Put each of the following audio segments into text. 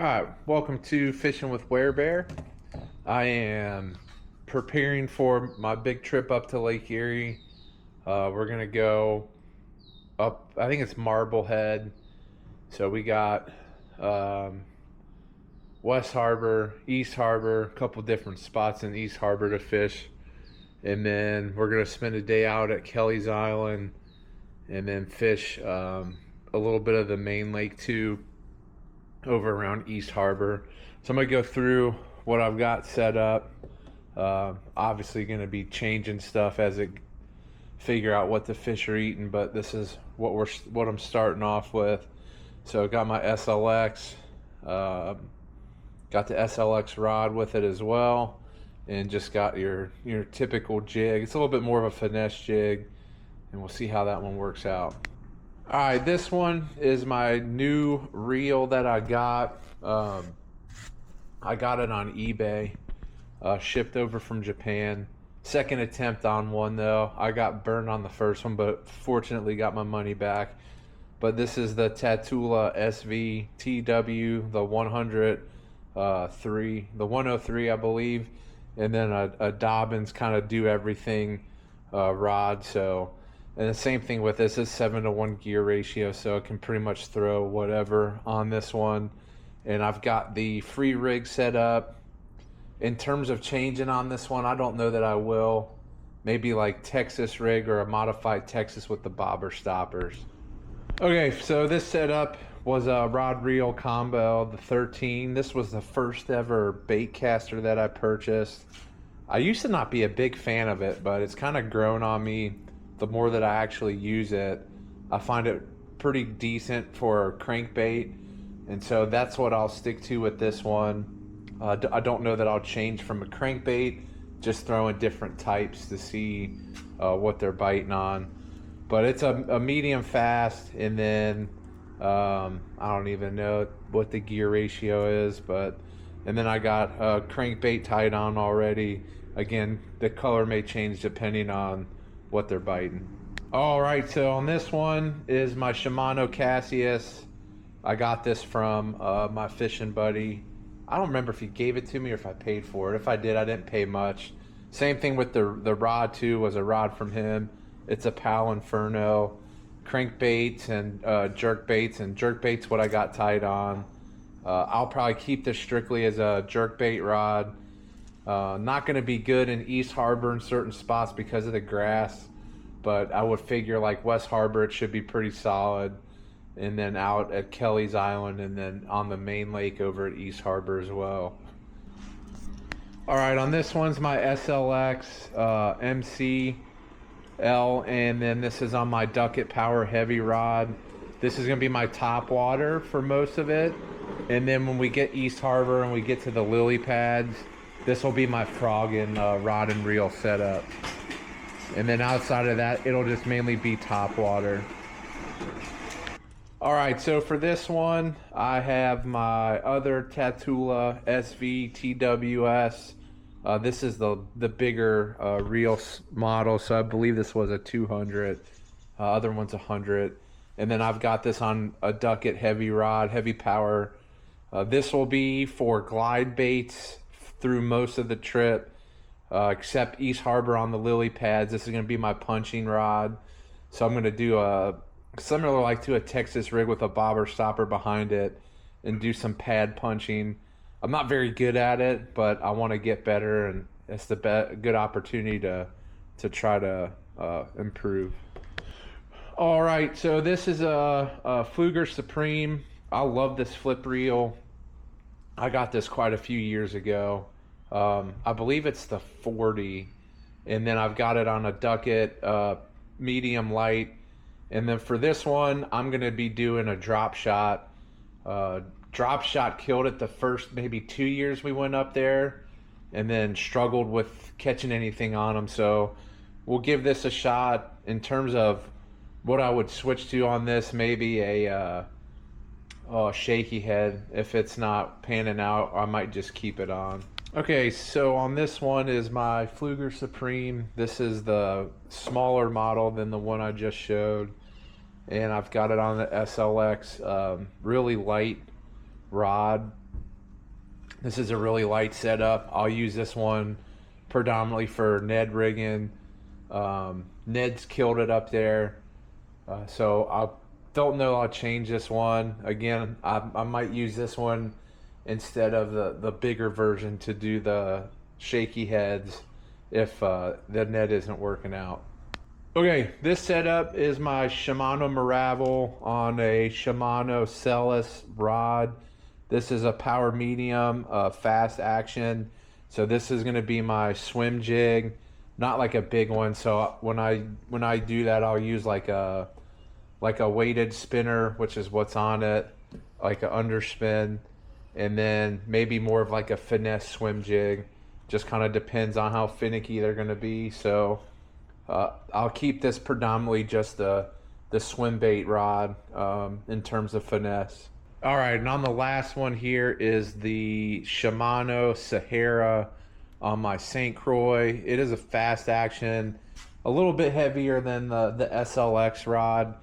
Alright, welcome to Fishing with Bear. I am preparing for my big trip up to Lake Erie. We're going to go up, I think it's Marblehead. So we got West Harbor, East Harbor, a couple different spots in East Harbor to fish. And then we're going to spend a day out at Kelly's Island and then fish a little bit of the main lake too, over around East Harbor. So I'm gonna go through what I've got set up. Obviously gonna be changing stuff as it figure out what the fish are eating, but this is what I'm starting off with. So I got my SLX, got the SLX rod with it as well, and just got your typical jig. It's a little bit more of a finesse jig, and we'll see how that one works out. All right, this one is my new reel that I got. I got it on eBay, shipped over from Japan. Second attempt on one though. I got burned on the first one, but fortunately got my money back. But this is the Tatula SV TW, the 103, I believe, and then a Dobbins kind of do everything rod. So. And the same thing with this is 7-to-1 gear ratio, so it can pretty much throw whatever on this one. And I've got the free rig set up. In terms of changing on this one, I don't know that I will. Maybe like Texas rig or a modified Texas with the bobber stoppers. Okay, so this setup was a rod reel combo, the 13. This was the first ever bait caster that I purchased. I used to not be a big fan of it, but it's kind of grown on me. The more that I actually use it, I find it pretty decent for crankbait, and so that's what I'll stick to with this one. I don't know that I'll change from a crankbait, just throwing different types to see what they're biting on. But it's a medium fast, and then I don't even know what the gear ratio is, and then I got a crankbait tied on already. Again, the color may change depending on what they're biting. All right, so on this one is my Shimano Cassius. I got this from my fishing buddy. I don't remember if he gave it to me or if I paid for it. If I did, I didn't pay much. Same thing with the rod too, was a rod from him. It's a Pal Inferno. Crankbaits and jerkbaits, and jerkbaits what I got tied on. I'll probably keep this strictly as a jerkbait rod. Not going to be good in East Harbor in certain spots because of the grass, but I would figure like West Harbor it should be pretty solid, and then out at Kelly's Island, and then on the main lake over at East Harbor as well. Alright, on this one's my SLX MCL, and then this is on my Ducket Power Heavy rod. This is going to be my top water for most of it, and then when we get East Harbor and we get to the lily pads, this will be my frogging rod and reel setup. And then outside of that, it'll just mainly be top water. All right, so for this one, I have my other Tatula SV TWS. This is the bigger reel model, so I believe this was a 200. Other one's 100. And then I've got this on a Ducket heavy rod, heavy power. This will be for glide baits through most of the trip, except East Harbor on the lily pads. This is going to be my punching rod, so I'm going to do a similar like to a Texas rig with a bobber stopper behind it and do some pad punching. I'm not very good at it, but I want to get better, and it's the good opportunity to try to improve. All right, so this is a Pflueger Supreme. I love this flip reel. I got this quite a few years ago. I believe it's the 40, and then I've got it on a Ducket medium light. And then for this one, I'm going to be doing a drop shot. Drop shot killed it the first maybe 2 years we went up there, and then struggled with catching anything on them. So we'll give this a shot. In terms of what I would switch to on this, maybe a shaky head. If it's not panning out, I might just keep it on. Okay, so on this one is my Pflueger Supreme. This is the smaller model than the one I just showed, and I've got it on the SLX really light rod. This is a really light setup. I'll use this one predominantly for Ned rigging. Ned's killed it up there. So I don't know, I'll change this one. Again, I might use this one instead of the bigger version to do the shaky heads if the Ned isn't working out. Okay, this setup is my Shimano Maravel on a Shimano Celis rod. This is a power medium, fast action. So this is going to be my swim jig, not like a big one. So when I do that, I'll use like a weighted spinner, which is what's on it, like an underspin, and then maybe more of like a finesse swim jig. Just kind of depends on how finicky they're going to be. So I'll keep this predominantly just the swim bait rod in terms of finesse. All right, and on the last one here is the Shimano Sahara on my St. Croix. It is a fast action, a little bit heavier than the SLX rod,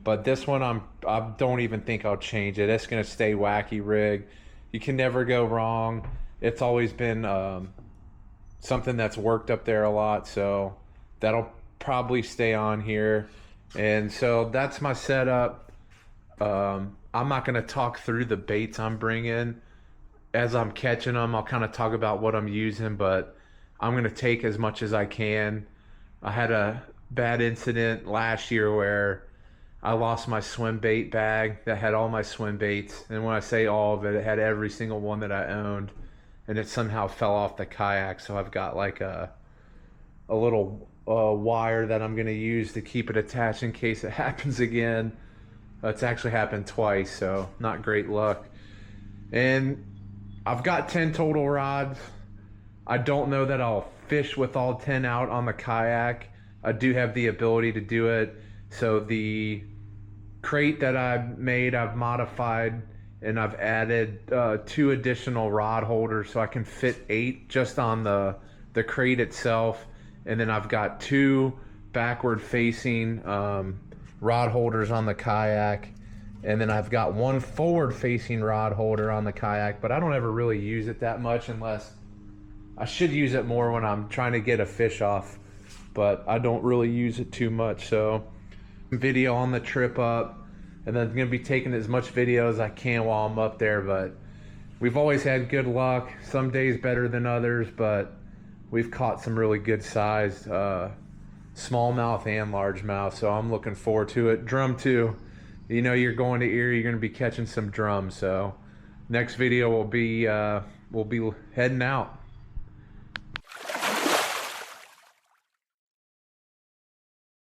but this one I don't even think I'll change it. It's gonna stay wacky rig. You can never go wrong. It's always been something that's worked up there a lot, so that'll probably stay on here. And so that's my setup. I'm not going to talk through the baits I'm bringing. As I'm catching them, I'll kind of talk about what I'm using, but I'm going to take as much as I can. I had a bad incident last year where I lost my swim bait bag that had all my swim baits. And when I say all of it, it had every single one that I owned. And it somehow fell off the kayak. So I've got like a little wire that I'm going to use to keep it attached in case it happens again. It's actually happened twice, so not great luck. And I've got 10 total rods. I don't know that I'll fish with all 10 out on the kayak. I do have the ability to do it. So the crate that I've made, I've modified, and I've added 2 additional rod holders so I can fit 8 just on the crate itself. And then I've got 2 backward facing rod holders on the kayak, and then I've got 1 forward facing rod holder on the kayak, but I don't ever really use it that much unless I should use it more when I'm trying to get a fish off, but I don't really use it too much. So video on the trip up, and then I'm gonna be taking as much video as I can while I'm up there. But we've always had good luck, some days better than others, but we've caught some really good sized smallmouth and largemouth, so I'm looking forward to it. Drum too. You know, you're going to Erie, you're going to be catching some drums. So next video will be heading out.